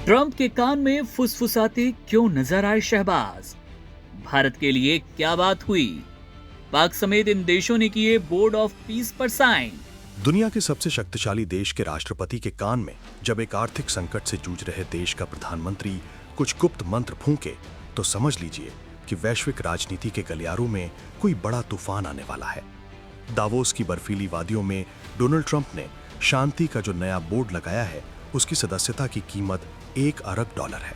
Trump के कान में फुसफुसाते क्यों नजर आए शहबाज? भारत के लिए क्या बात हुई? पाक समेत इन देशों ने किए बोर्ड ऑफ पीस पर साइन। दुनिया के सबसे शक्तिशाली देश के राष्ट्रपति के कान में जब एक आर्थिक संकट से जूझ रहे देश का प्रधानमंत्री कुछ गुप्त मंत्र फूंके तो समझ लीजिए कि वैश्विक राजनीति के गलियारों में कोई बड़ा तूफान आने वाला है। दावोस की बर्फीली वादियों में डोनाल्ड ट्रंप ने शांति का जो नया बोर्ड लगाया है उसकी सदस्यता की कीमत $1 अरब है।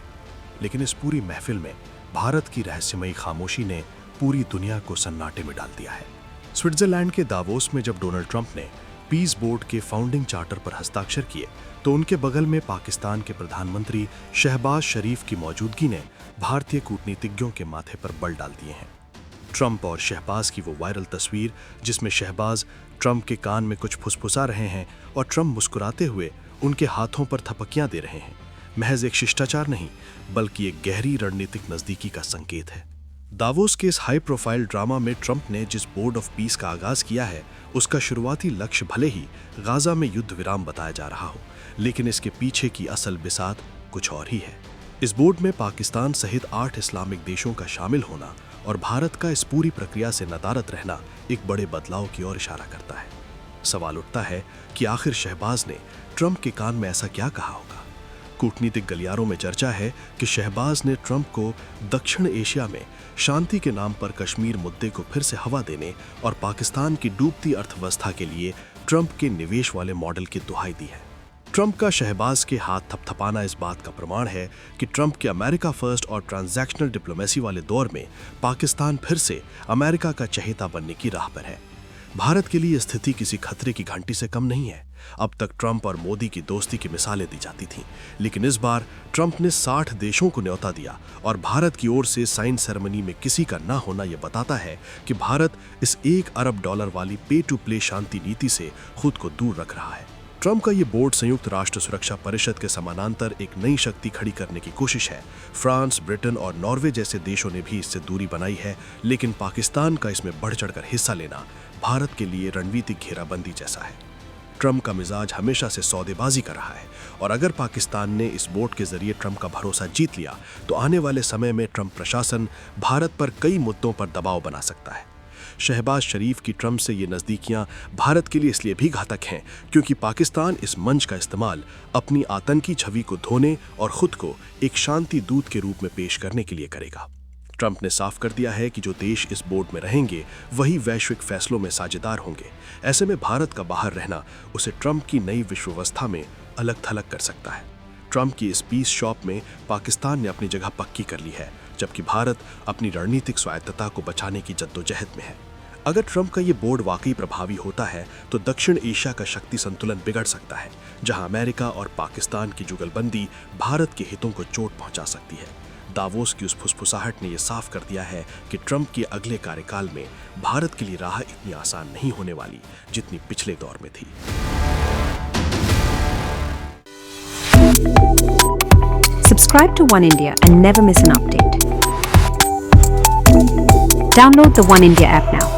लेकिन इस पूरी महफिल में भारत की रहस्यमयी खामोशी ने पूरी दुनिया को सन्नाटे में डाल दिया है। स्विट्जरलैंड के दावोस में जब डोनाल्ड ट्रंप ने पीस बोर्ड के फाउंडिंग चार्टर पर हस्ताक्षर किए तो उनके बगल में पाकिस्तान के प्रधानमंत्री शहबाज शरीफ की मौजूदगी ने भारतीय कूटनीतिज्ञों के माथे पर बल डाल दिए हैं। ट्रंप और शहबाज की वो वायरल तस्वीर जिसमें शहबाज ट्रंप के कान में कुछ फुसफुसा रहे हैं और ट्रंप मुस्कुराते हुए उनके हाथों पर थपकियां दे रहे हैं, महज एक शिष्टाचार नहीं बल्कि एक गहरी रणनीतिक नजदीकी का संकेत है। दावोस के इस हाई प्रोफाइल ड्रामा में ट्रंप ने जिस बोर्ड ऑफ पीस का आगाज किया है उसका शुरुआती लक्ष्य भले ही गाजा में युद्ध विराम बताया जा रहा हो, लेकिन इसके पीछे की असल बिसात कुछ और ही है। इस बोर्ड में पाकिस्तान सहित 8 इस्लामिक देशों का शामिल होना और भारत का इस पूरी प्रक्रिया से नदारद रहना एक बड़े बदलाव की ओर इशारा करता है। सवाल उठता है कि आखिर शहबाज ने ट्रंप के कान में ऐसा क्या कहा होगा। कूटनीतिक गलियारों में चर्चा है कि शहबाज ने ट्रंप को दक्षिण एशिया में शांति के नाम पर कश्मीर मुद्दे को फिर से हवा देने और पाकिस्तान की डूबती अर्थव्यवस्था के लिए ट्रंप के निवेश वाले मॉडल की दुहाई दी है। ट्रंप का शहबाज के हाथ थपथपाना इस बात का प्रमाण है कि ट्रंप के अमेरिका फर्स्ट और ट्रांजैक्शनल डिप्लोमेसी वाले दौर में पाकिस्तान फिर से अमेरिका का चहेता बनने की राह पर है। भारत के लिए स्थिति किसी खतरे की घंटी से कम नहीं है। अब तक ट्रंप और मोदी की दोस्ती की मिसालें दी जाती थीं, लेकिन इस बार ट्रंप ने 60 देशों को न्योता दिया और भारत की ओर से साइन सेरेमनी में किसी का ना होना यह बताता है कि भारत इस $1 अरब वाली पे टू प्ले शांति नीति से खुद को दूर रख रहा है। ट्रंप का ये बोर्ड संयुक्त राष्ट्र सुरक्षा परिषद के समानांतर एक नई शक्ति खड़ी करने की कोशिश है। फ्रांस, ब्रिटेन और नॉर्वे जैसे देशों ने भी इससे दूरी बनाई है, लेकिन पाकिस्तान का इसमें बढ़ चढ़कर हिस्सा लेना भारत के लिए रणनीतिक घेराबंदी जैसा है। ट्रंप का मिजाज हमेशा से सौदेबाजी का रहा है और अगर पाकिस्तान ने इस बोर्ड के जरिए ट्रंप का भरोसा जीत लिया तो आने वाले समय में ट्रंप प्रशासन भारत पर कई मुद्दों पर दबाव बना सकता है। शहबाज शरीफ की ट्रंप से ये नज़दीकियां भारत के लिए इसलिए भी घातक हैं क्योंकि पाकिस्तान इस मंच का इस्तेमाल अपनी आतंकी छवि को धोने और खुद को एक शांति दूत के रूप में पेश करने के लिए करेगा। ट्रंप ने साफ कर दिया है कि जो देश इस बोर्ड में रहेंगे वही वैश्विक फैसलों में साझेदार होंगे। ऐसे में भारत का बाहर रहना उसे ट्रंप की नई विश्व व्यवस्था में अलग थलग कर सकता है। ट्रंप की इस पीस शॉप में पाकिस्तान ने अपनी जगह पक्की कर ली है, जबकि भारत अपनी रणनीतिक स्वायत्तता को बचाने की जद्दोजहद में है। अगर ट्रंप का ये बोर्ड वाकई प्रभावी होता है तो दक्षिण एशिया का शक्ति संतुलन बिगड़ सकता है, जहां अमेरिका और पाकिस्तान की जुगलबंदी भारत के हितों को चोट पहुंचा सकती है। दावोस की उस फुसफुसाहट ने यह साफ कर दिया है कि ट्रंप के अगले कार्यकाल में भारत के लिए राह इतनी आसान नहीं होने वाली जितनी पिछले दौर में थी। Subscribe to One India and never miss an update. Download the One India app now.